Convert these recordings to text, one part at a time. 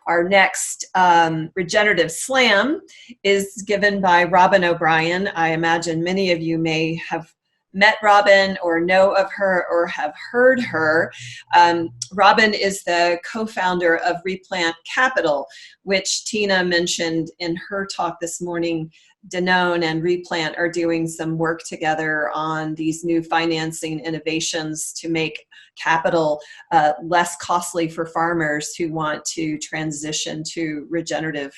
Our next Regenerative Slam is given by Robyn O'Brien. I imagine many of you may have met Robyn or know of her or have heard her. Robyn is the co-founder of rePlant Capital, which Tina mentioned in her talk this morning. Danone and rePlant are doing some work together on these new financing innovations to make capital less costly for farmers who want to transition to regenerative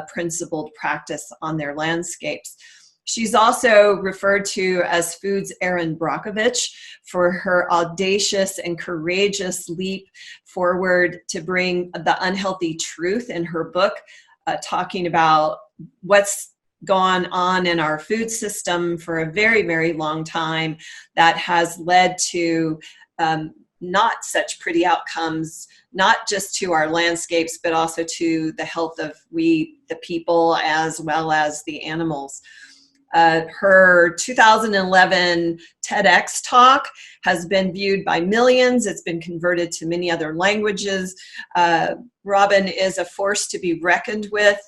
principled practice on their landscapes. She's also referred to as Food's Erin Brockovich for her audacious and courageous leap forward to bring the unhealthy truth in her book, talking about what's gone on in our food system for a very, very long time that has led to not such pretty outcomes, not just to our landscapes, but also to the health of we, the people, as well as the animals. Her 2011 TEDx talk has been viewed by millions. It's been converted to many other languages. Robyn is a force to be reckoned with,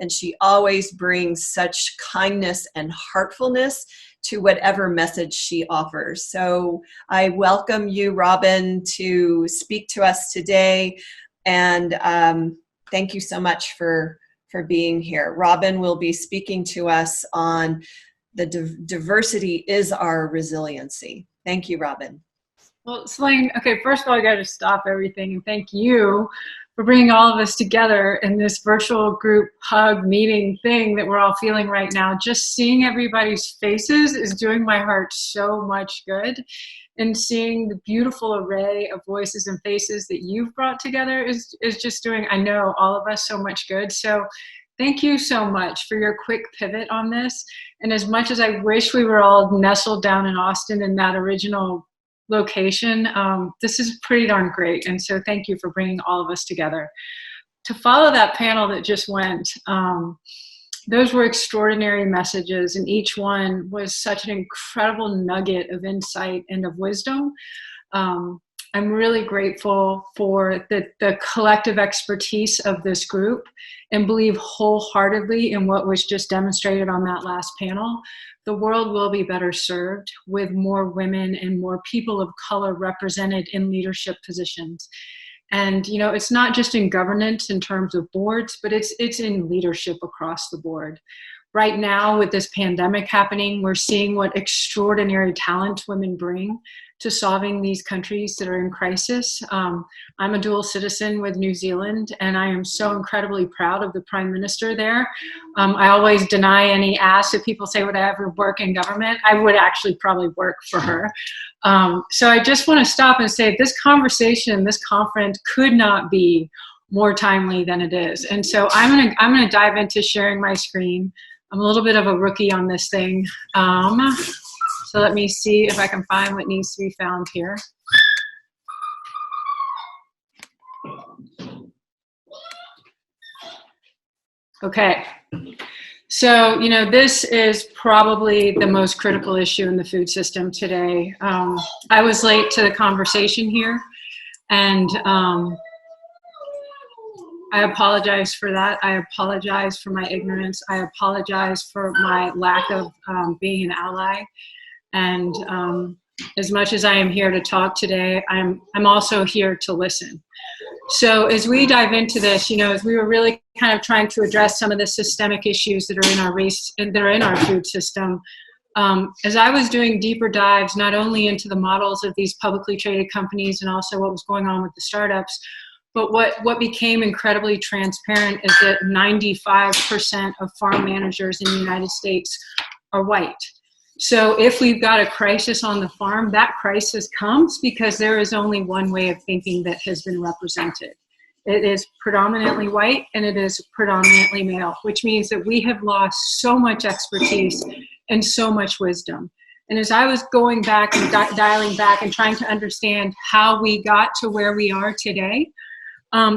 and she always brings such kindness and heartfulness to whatever message she offers. So I welcome you, Robyn, to speak to us today, and thank you so much for being here. Robyn will be speaking to us on the diversity is our resiliency. Thank you, Robyn. Well, Selene, okay, first of all, I got to stop everything and thank you for bringing all of us together in this virtual group hug meeting thing that we're all feeling right now. Just seeing everybody's faces is doing my heart so much good. And seeing the beautiful array of voices and faces that you've brought together is just doing, I know, all of us so much good. So thank you so much for your quick pivot on this. And as much as I wish we were all nestled down in Austin in that original location, this is pretty darn great. And so thank you for bringing all of us together. To follow that panel that just went, those were extraordinary messages, and each one was such an incredible nugget of insight and of wisdom. I'm really grateful for the collective expertise of this group and believe wholeheartedly in what was just demonstrated on that last panel. The world will be better served with more women and more people of color represented in leadership positions. And, you know, it's not just in governance in terms of boards, but it's in leadership across the board. Right now, with this pandemic happening, we're seeing what extraordinary talent women bring to solving these countries that are in crisis. I'm a dual citizen with New Zealand, and I am so incredibly proud of the Prime Minister there. I always deny any ask if people say, would I ever work in government? I would actually probably work for her. So I just want to stop and say this conversation, this conference could not be more timely than it is. And so I'm gonna dive into sharing my screen. I'm a little bit of a rookie on this thing. So let me see if I can find what needs to be found here. Okay. So, you know, this is probably the most critical issue in the food system today. I was late to the conversation here, and I apologize for that. I apologize for my ignorance. I apologize for my lack of being an ally. And as much as I am here to talk today, I'm also here to listen. So as we dive into this, you know, as we were really kind of trying to address some of the systemic issues that are in our race and that are in our food system, as I was doing deeper dives, not only into the models of these publicly traded companies and also what was going on with the startups, but what became incredibly transparent is that 95% of farm managers in the United States are white. So if we've got a crisis on the farm, that crisis comes because there is only one way of thinking that has been represented. It is predominantly white and it is predominantly male, which means that we have lost so much expertise and so much wisdom. And as I was going back and dialing back and trying to understand how we got to where we are today,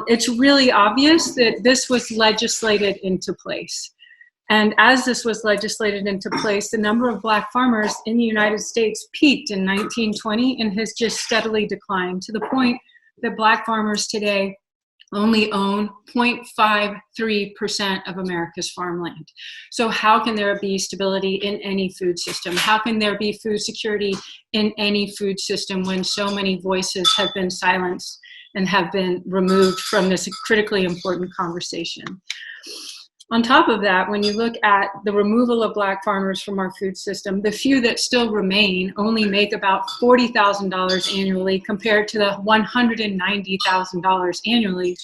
it's really obvious that this was legislated into place. And as this was legislated into place, the number of Black farmers in the United States peaked in 1920 and has just steadily declined to the point that Black farmers today only own 0.53% of America's farmland. So how can there be stability in any food system? How can there be food security in any food system when so many voices have been silenced and have been removed from this critically important conversation? On top of that, when you look at the removal of Black farmers from our food system, the few that still remain only make about $40,000 annually compared to the $190,000 annually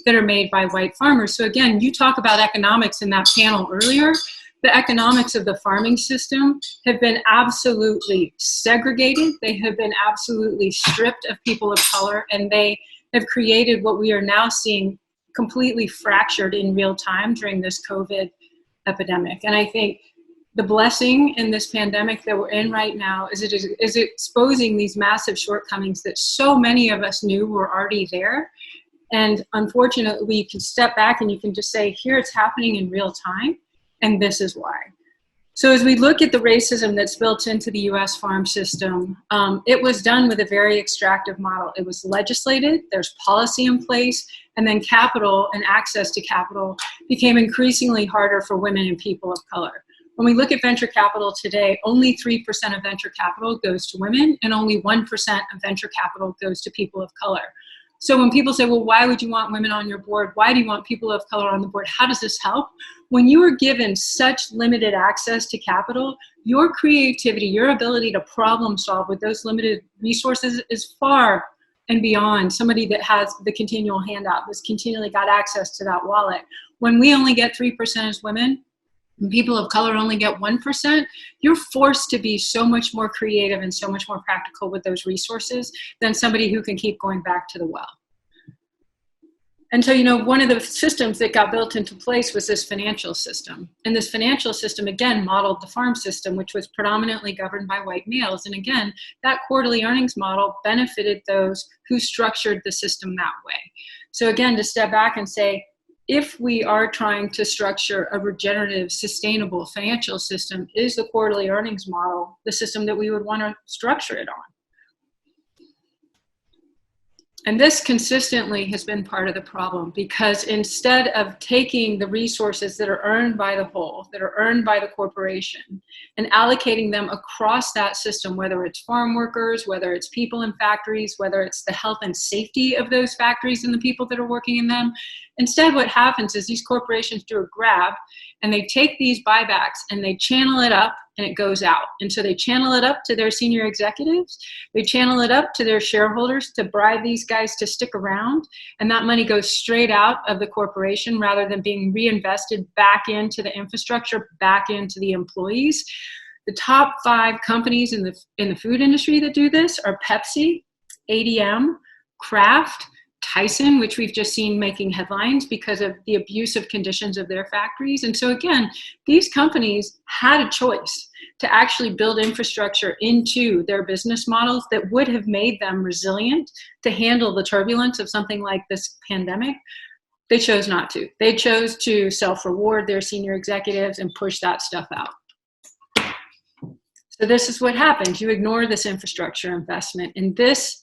that are made by white farmers. So again, you talk about economics in that panel earlier. The economics of the farming system have been absolutely segregated. They have been absolutely stripped of people of color, and they have created what we are now seeing completely fractured in real time during this COVID epidemic. And I think the blessing in this pandemic that we're in right now is exposing these massive shortcomings that so many of us knew were already there. And unfortunately, we can step back and you can just say, here it's happening in real time, and this is why. So as we look at the racism that's built into the US farm system, it was done with a very extractive model. It was legislated, there's policy in place, and then capital and access to capital became increasingly harder for women and people of color. When we look at venture capital today, only 3% of venture capital goes to women, and only 1% of venture capital goes to people of color. So when people say, well, why would you want women on your board? Why do you want people of color on the board? How does this help? When you are given such limited access to capital, your creativity, your ability to problem solve with those limited resources is far and beyond somebody that has the continual handout, that's continually got access to that wallet. When we only get 3% as women, and people of color only get 1%, you're forced to be so much more creative and so much more practical with those resources than somebody who can keep going back to the well. And so, you know, one of the systems that got built into place was this financial system. And this financial system, again, modeled the farm system, which was predominantly governed by white males. And again, that quarterly earnings model benefited those who structured the system that way. So again, to step back and say, if we are trying to structure a regenerative, sustainable financial system, is the quarterly earnings model the system that we would want to structure it on? And this consistently has been part of the problem, because instead of taking the resources that are earned by the whole, that are earned by the corporation, and allocating them across that system, whether it's farm workers, whether it's people in factories, whether it's the health and safety of those factories and the people that are working in them, instead what happens is these corporations do a grab and they take these buybacks and they channel it up and it goes out. And so they channel it up to their senior executives, they channel it up to their shareholders to bribe these guys to stick around, and that money goes straight out of the corporation rather than being reinvested back into the infrastructure, back into the employees. The top 5 companies in the food industry that do this are Pepsi, ADM, Kraft, Tyson, which we've just seen making headlines because of the abusive conditions of their factories. And so again, these companies had a choice to actually build infrastructure into their business models that would have made them resilient to handle the turbulence of something like this pandemic. They chose not to. They chose to self-reward their senior executives and push that stuff out. So this is what happens. You ignore this infrastructure investment. And this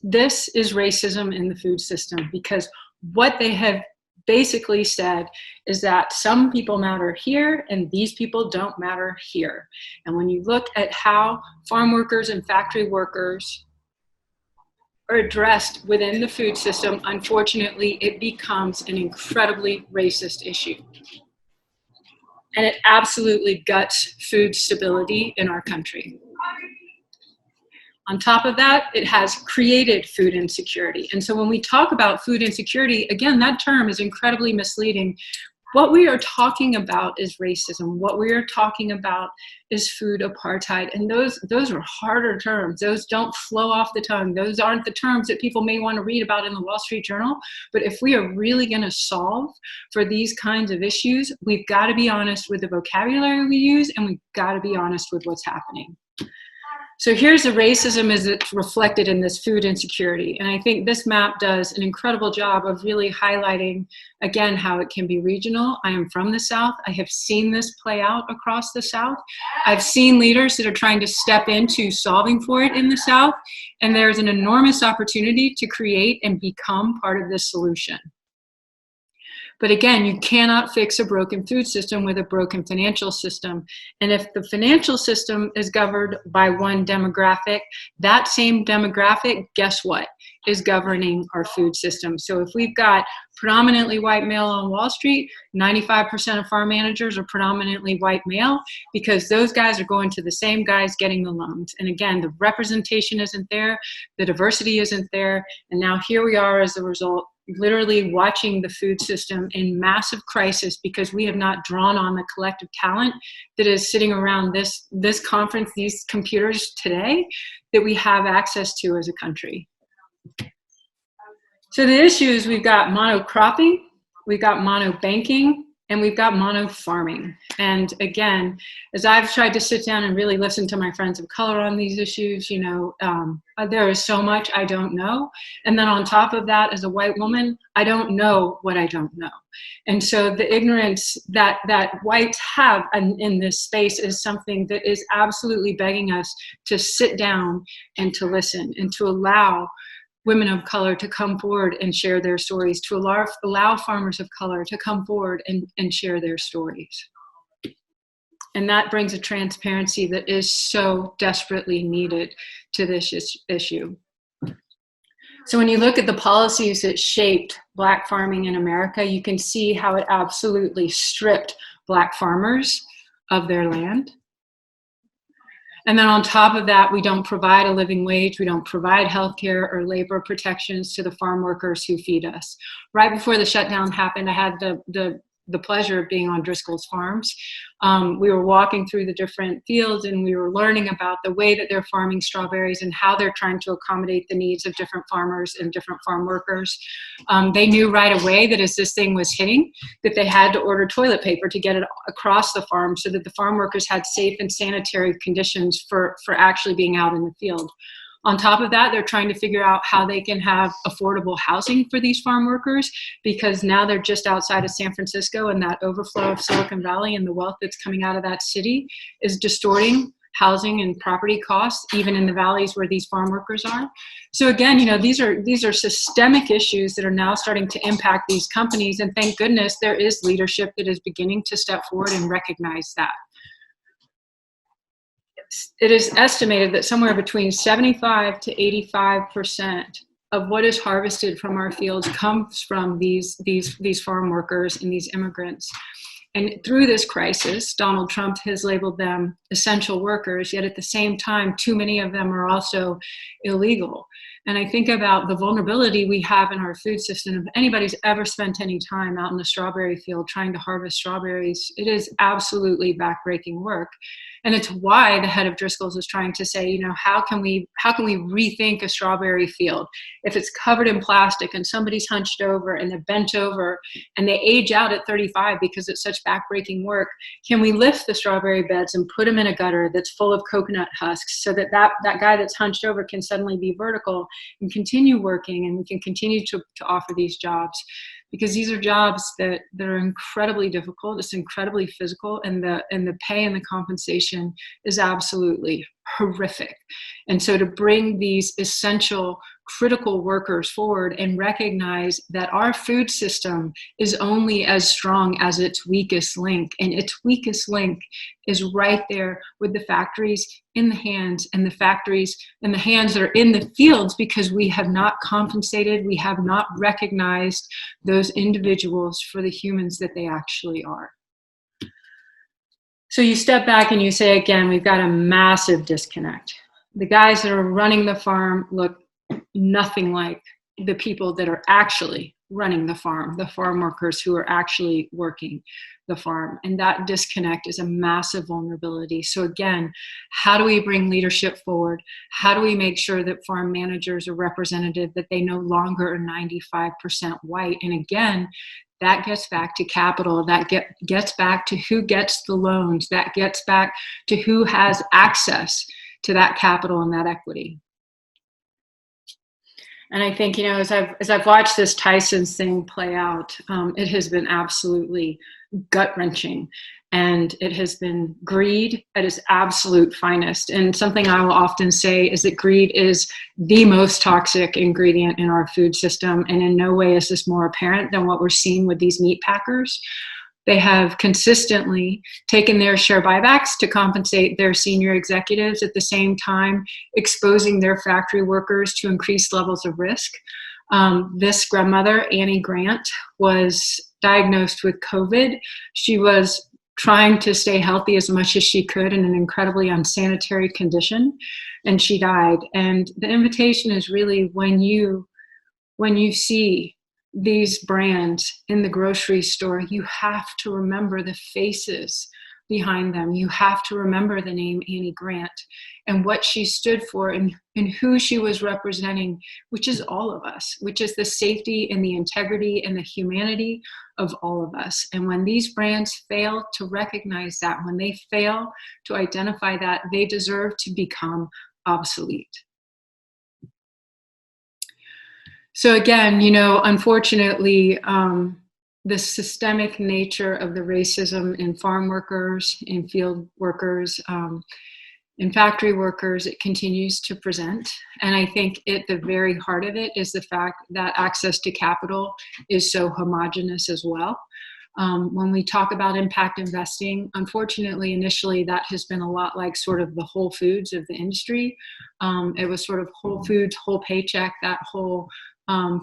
is racism in the food system, because what they have basically said is that some people matter here and these people don't matter here. And when you look at how farm workers and factory workers are addressed within the food system, unfortunately, it becomes an incredibly racist issue. And it absolutely guts food stability in our country. On top of that, it has created food insecurity. And so when we talk about food insecurity, again, that term is incredibly misleading. What we are talking about is racism. What we are talking about is food apartheid. And those are harder terms. Those don't flow off the tongue. Those aren't the terms that people may want to read about in the Wall Street Journal. But if we are really going to solve for these kinds of issues, we've got to be honest with the vocabulary we use, and we've got to be honest with what's happening. So here's the racism as it's reflected in this food insecurity. And I think this map does an incredible job of really highlighting, again, how it can be regional. I am from the South. I have seen this play out across the South. I've seen leaders that are trying to step into solving for it in the South. And there's an enormous opportunity to create and become part of this solution. But again, you cannot fix a broken food system with a broken financial system. And if the financial system is governed by one demographic, that same demographic, guess what, is governing our food system. So if we've got predominantly white male on Wall Street, 95% of farm managers are predominantly white male, because those guys are going to the same guys getting the loans. And again, the representation isn't there, the diversity isn't there, and now here we are as a result, literally watching the food system in massive crisis because we have not drawn on the collective talent that is sitting around this conference, these computers today, that we have access to as a country. So the issue is we've got monocropping, we've got monobanking, and we've got mono farming. And again, as I've tried to sit down and really listen to my friends of color on these issues, you know, there is so much I don't know. And then on top of that, as a white woman, I don't know what I don't know. And so the ignorance that whites have in this space is something that is absolutely begging us to sit down and to listen and to allow women of color to come forward and share their stories, to allow farmers of color to come forward and share their stories. And that brings a transparency that is so desperately needed to this issue. So when you look at the policies that shaped Black farming in America, you can see how it absolutely stripped Black farmers of their land. And then on top of that, we don't provide a living wage, we don't provide healthcare or labor protections to the farm workers who feed us. Right before the shutdown happened, I had the pleasure of being on Driscoll's farms. We were walking through the different fields and we were learning about the way that they're farming strawberries and how they're trying to accommodate the needs of different farmers and different farm workers. They knew right away that as this thing was hitting, that they had to order toilet paper to get it across the farm so that the farm workers had safe and sanitary conditions for actually being out in the field. On top of that, they're trying to figure out how they can have affordable housing for these farm workers, because now they're just outside of San Francisco, and that overflow of Silicon Valley and the wealth that's coming out of that city is distorting housing and property costs, even in the valleys where these farm workers are. So again, you know, these are systemic issues that are now starting to impact these companies, and thank goodness there is leadership that is beginning to step forward and recognize that. It is estimated that somewhere between 75 to 85% of what is harvested from our fields comes from these farm workers and these immigrants. And through this crisis, Donald Trump has labeled them essential workers, yet at the same time, too many of them are also illegal. And I think about the vulnerability we have in our food system. If anybody's ever spent any time out in the strawberry field trying to harvest strawberries, it is absolutely backbreaking work. And it's why the head of Driscoll's is trying to say, you know, how can we rethink a strawberry field? If it's covered in plastic and somebody's hunched over and they're bent over and they age out at 35 because it's such backbreaking work, can we lift the strawberry beds and put them in a gutter that's full of coconut husks so that guy that's hunched over can suddenly be vertical and continue working, and we can continue to offer these jobs? Because these are jobs that are incredibly difficult, it's incredibly physical, and the pay and the compensation is absolutely horrific. And so to bring these essential, critical workers forward and recognize that our food system is only as strong as its weakest link, and its weakest link is right there with the factories in the hands, and the factories in the hands that are in the fields, because we have not compensated, we have not recognized those individuals for the humans that they actually are. So you step back and you say, again, we've got a massive disconnect. The guys that are running the farm look nothing like the people that are actually running the farm workers who are actually working the farm. And that disconnect is a massive vulnerability. So again, how do we bring leadership forward? How do we make sure that farm managers are representative, that they no longer are 95% white? And again, that gets back to capital, that gets back to who gets the loans, that gets back to who has access to that capital and that equity. And I think, you know, as I've watched this Tyson's thing play out, it has been absolutely gut-wrenching. And it has been greed at its absolute finest. And something I will often say is that greed is the most toxic ingredient in our food system. And in no way is this more apparent than what we're seeing with these meat packers. They have consistently taken their share buybacks to compensate their senior executives, at the same time exposing their factory workers to increased levels of risk. This grandmother, Annie Grant, was diagnosed with COVID. She was trying to stay healthy as much as she could in an incredibly unsanitary condition, and she died. And the invitation is really, when you see these brands in the grocery store, you have to remember the faces behind them. You have to remember the name Annie Grant and what she stood for, and who she was representing, which is all of us, which is the safety and the integrity and the humanity of all of us. And when these brands fail to recognize that, when they fail to identify that, they deserve to become obsolete. So again, unfortunately, the systemic nature of the racism in farm workers, in field workers, in factory workers, it continues to present. And I think at the very heart of it is the fact that access to capital is so homogenous as well. When we talk about impact investing, unfortunately, initially that has been a lot like sort of the Whole Foods of the industry. It was sort of Whole Foods, whole paycheck, that whole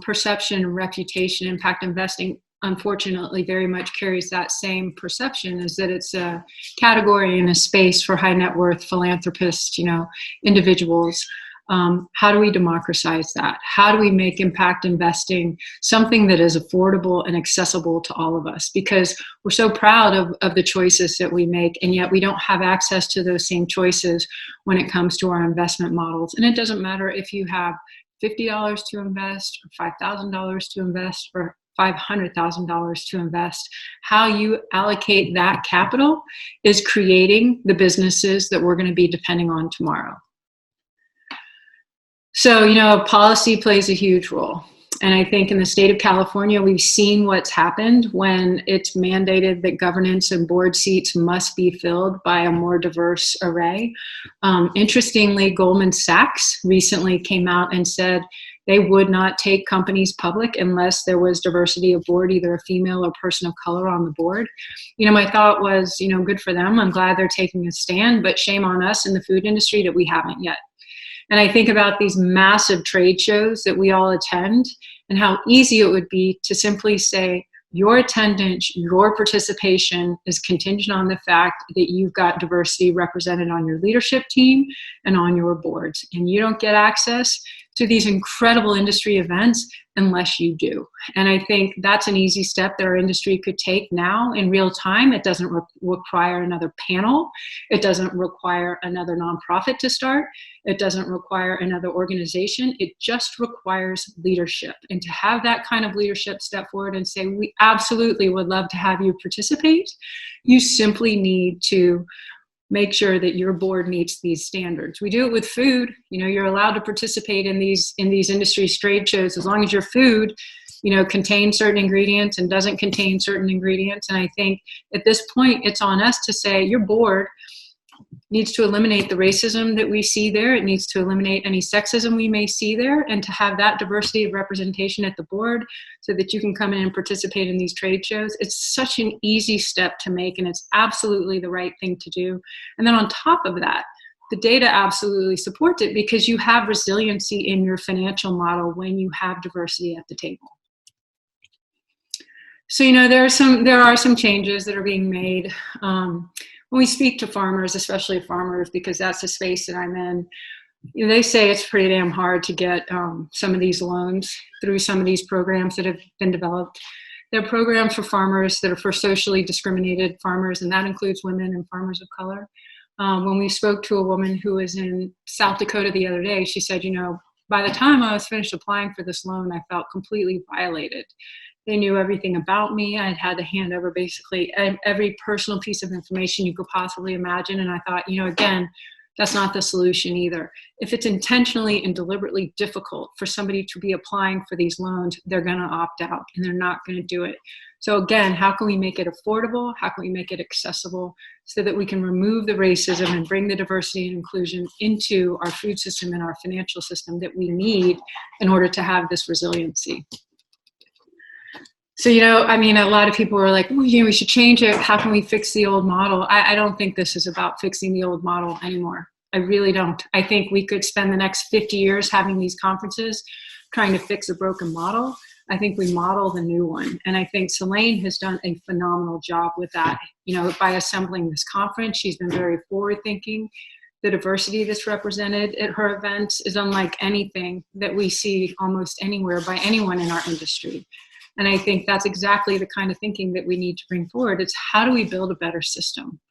perception, reputation. Impact investing, unfortunately, very much carries that same perception, is that it's a category and a space for high net worth philanthropists, individuals. How do we democratize that? How do we make impact investing something that is affordable and accessible to all of us? Because we're so proud of the choices that we make, and yet we don't have access to those same choices when it comes to our investment models. And it doesn't matter if you have $50 to invest, or $5,000 to invest, or $500,000 to invest. How you allocate that capital is creating the businesses that we're going to be depending on tomorrow. So, policy plays a huge role. And I think in the state of California, we've seen what's happened when it's mandated that governance and board seats must be filled by a more diverse array. Interestingly, Goldman Sachs recently came out and said they would not take companies public unless there was diversity of board, either a female or person of color on the board. My thought was, good for them. I'm glad they're taking a stand, but shame on us in the food industry that we haven't yet. And I think about these massive trade shows that we all attend, and how easy it would be to simply say, your attendance, your participation is contingent on the fact that you've got diversity represented on your leadership team and on your boards. And you don't get access to these incredible industry events unless you do. And I think that's an easy step that our industry could take now in real time. It doesn't require another panel. It doesn't require another nonprofit to start. It doesn't require another organization. It just requires leadership. And to have that kind of leadership step forward and say, we absolutely would love to have you participate, you simply need to make sure that your board meets these standards. We do it with food. You're allowed to participate in these industry trade shows as long as your food, contains certain ingredients and doesn't contain certain ingredients. And I think at this point, it's on us to say your board needs to eliminate the racism that we see there. It needs to eliminate any sexism we may see there, and to have that diversity of representation at the board so that you can come in and participate in these trade shows. It's such an easy step to make, and it's absolutely the right thing to do. And then on top of that, the data absolutely supports it, because you have resiliency in your financial model when you have diversity at the table. So, there are some changes that are being made. When we speak to farmers, especially farmers, because that's the space that I'm in, they say it's pretty damn hard to get some of these loans through some of these programs that have been developed. There are programs for farmers that are for socially discriminated farmers, and that includes women and farmers of color. When we spoke to a woman who was in South Dakota the other day, she said, by the time I was finished applying for this loan, I felt completely violated. They knew everything about me. I had to hand over basically every personal piece of information you could possibly imagine. And I thought, again, that's not the solution either. If it's intentionally and deliberately difficult for somebody to be applying for these loans, they're going to opt out and they're not going to do it. So again, how can we make it affordable? How can we make it accessible so that we can remove the racism and bring the diversity and inclusion into our food system and our financial system that we need in order to have this resiliency? So, I mean, a lot of people are like, well, we should change it. How can we fix the old model? I don't think this is about fixing the old model anymore. I really don't. I think we could spend the next 50 years having these conferences trying to fix a broken model. I think we model the new one. And I think Selene has done a phenomenal job with that. By assembling this conference, she's been very forward thinking. The diversity that's represented at her events is unlike anything that we see almost anywhere by anyone in our industry. And I think that's exactly the kind of thinking that we need to bring forward. It's how do we build a better system?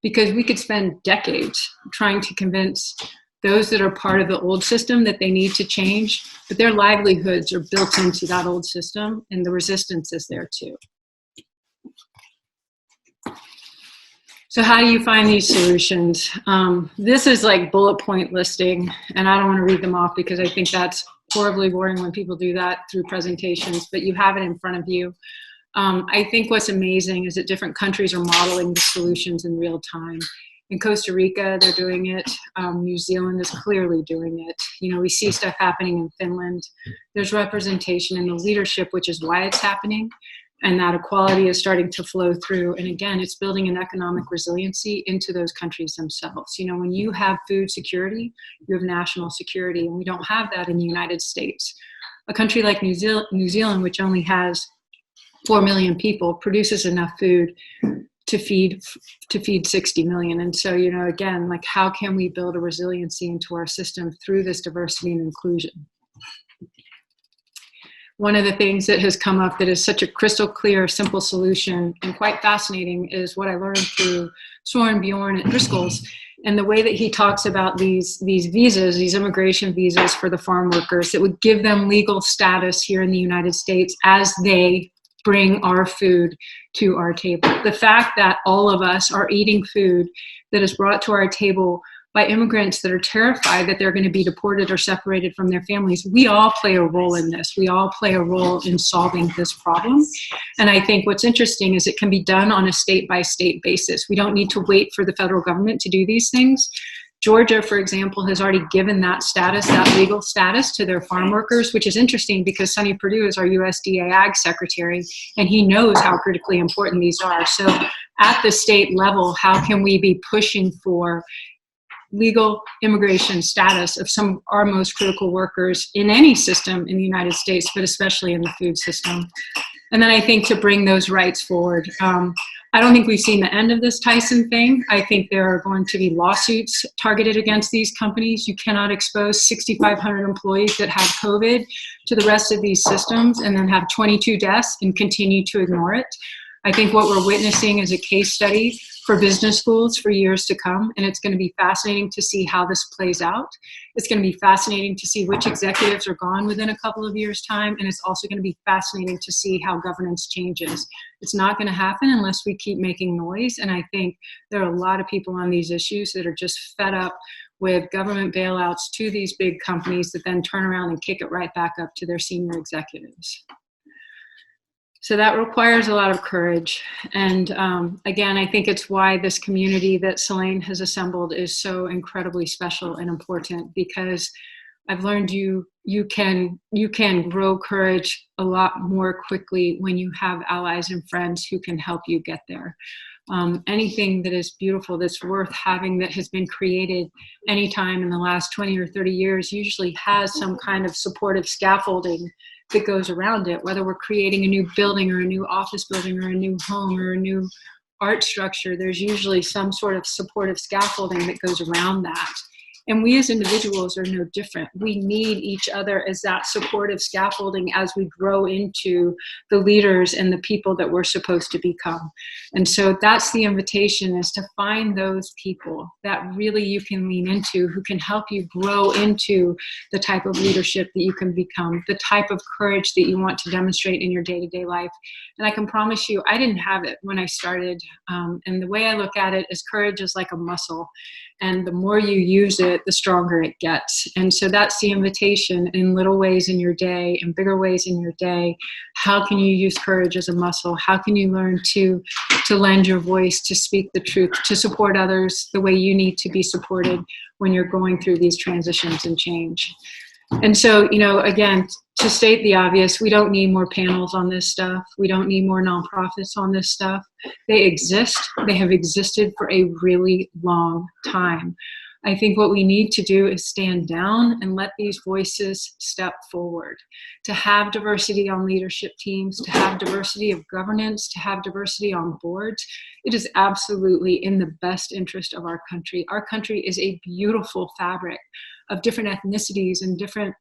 Because we could spend decades trying to convince those that are part of the old system that they need to change, but their livelihoods are built into that old system, and the resistance is there too. So how do you find these solutions? This is like bullet point listing, and I don't want to read them off because I think that's horribly boring when people do that through presentations, but you have it in front of you. I think what's amazing is that different countries are modeling the solutions in real time. In Costa Rica, they're doing it. New Zealand is clearly doing it. We see stuff happening in Finland. There's representation in the leadership, which is why it's happening. And that equality is starting to flow through. And again, it's building an economic resiliency into those countries themselves. When you have food security, you have national security, and we don't have that in the United States. A country like New Zealand, which only has 4 million people, produces enough food to feed 60 million. And so, again, like how can we build a resiliency into our system through this diversity and inclusion? One of the things that has come up that is such a crystal clear, simple solution and quite fascinating is what I learned through Soren Bjorn at Driscoll's, and the way that he talks about these visas, these immigration visas for the farm workers that would give them legal status here in the United States as they bring our food to our table. The fact that all of us are eating food that is brought to our table by immigrants that are terrified that they're going to be deported or separated from their families, we all play a role in this. We all play a role in solving this problem. And I think what's interesting is it can be done on a state-by-state basis. We don't need to wait for the federal government to do these things. Georgia, for example, has already given that status, that legal status to their farm workers, which is interesting because Sonny Perdue is our USDA Ag Secretary, and he knows how critically important these are. So at the state level, how can we be pushing for legal immigration status of some of our most critical workers in any system in the United States, but especially in the food system? And then I think to bring those rights forward. I don't think we've seen the end of this Tyson thing. I think there are going to be lawsuits targeted against these companies. You cannot expose 6,500 employees that have COVID to the rest of these systems and then have 22 deaths and continue to ignore it. I think what we're witnessing is a case study for business schools for years to come, and it's going to be fascinating to see how this plays out. It's going to be fascinating to see which executives are gone within a couple of years' time, and it's also going to be fascinating to see how governance changes. It's not going to happen unless we keep making noise, and I think there are a lot of people on these issues that are just fed up with government bailouts to these big companies that then turn around and kick it right back up to their senior executives. So that requires a lot of courage. And again, I think it's why this community that Selene has assembled is so incredibly special and important, because I've learned you can grow courage a lot more quickly when you have allies and friends who can help you get there. Anything that is beautiful, that's worth having, that has been created anytime in the last 20 or 30 years usually has some kind of supportive scaffolding that goes around it, whether we're creating a new building or a new office building or a new home or a new art structure. There's usually some sort of supportive scaffolding that goes around that. And we as individuals are no different. We need each other as that supportive scaffolding as we grow into the leaders and the people that we're supposed to become. And so that's the invitation, is to find those people that really you can lean into, who can help you grow into the type of leadership that you can become, the type of courage that you want to demonstrate in your day-to-day life. And I can promise you, I didn't have it when I started. And the way I look at it is courage is like a muscle. And the more you use it, the stronger it gets. And so that's the invitation in little ways in your day and bigger ways in your day. How can you use courage as a muscle? How can you learn to lend your voice, to speak the truth, to support others the way you need to be supported when you're going through these transitions and change? And so, again, to state the obvious, we don't need more panels on this stuff. We don't need more nonprofits on this stuff. They exist. They have existed for a really long time. I think what we need to do is stand down and let these voices step forward. To have diversity on leadership teams, to have diversity of governance, to have diversity on boards, it is absolutely in the best interest of our country. Our country is a beautiful fabric of different ethnicities and different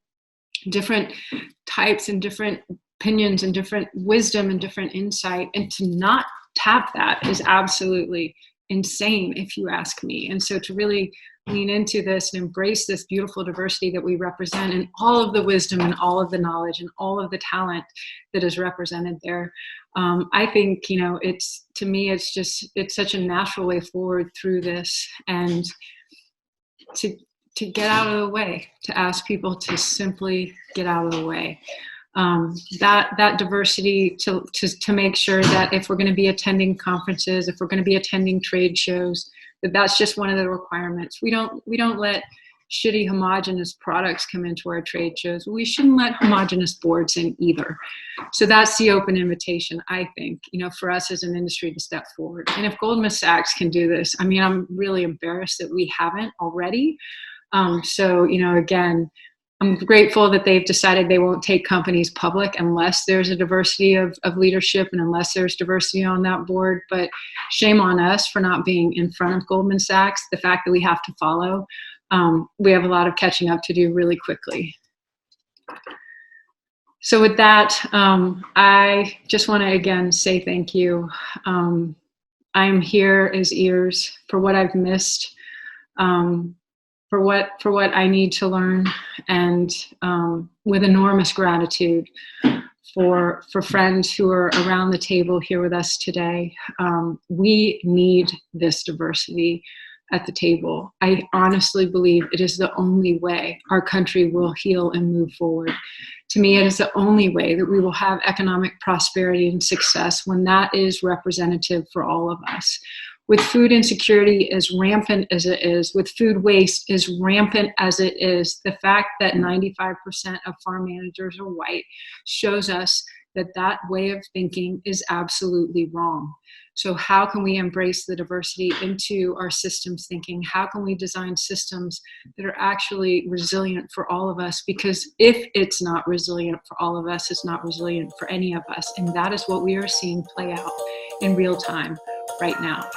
types and different opinions and different wisdom and different insight. And to not tap that is absolutely insane, if you ask me. And so to really lean into this and embrace this beautiful diversity that we represent, and all of the wisdom and all of the knowledge and all of the talent that is represented there, I think, it's such a natural way forward through this, and to get out of the way, to ask people to simply get out of the way. That diversity to make sure that if we're going to be attending conferences, if we're going to be attending trade shows, that's just one of the requirements. We don't let shitty homogenous products come into our trade shows. We shouldn't let homogenous boards in either. So that's the open invitation, I think, for us as an industry to step forward. And if Goldman Sachs can do this, I'm really embarrassed that we haven't already. Again, I'm grateful that they've decided they won't take companies public unless there's a diversity of leadership and unless there's diversity on that board. But shame on us for not being in front of Goldman Sachs. The fact that we have to follow, we have a lot of catching up to do really quickly. So with that, I just want to again say thank you. I'm here as ears for what I've missed. For what I need to learn, and with enormous gratitude for friends who are around the table here with us today. We need this diversity at the table. I honestly believe it is the only way our country will heal and move forward. To me, it is the only way that we will have economic prosperity and success when that is representative for all of us. With food insecurity as rampant as it is, with food waste as rampant as it is, the fact that 95% of farm managers are white shows us that that way of thinking is absolutely wrong. So how can we embrace the diversity into our systems thinking? How can we design systems that are actually resilient for all of us? Because if it's not resilient for all of us, it's not resilient for any of us. And that is what we are seeing play out in real time right now.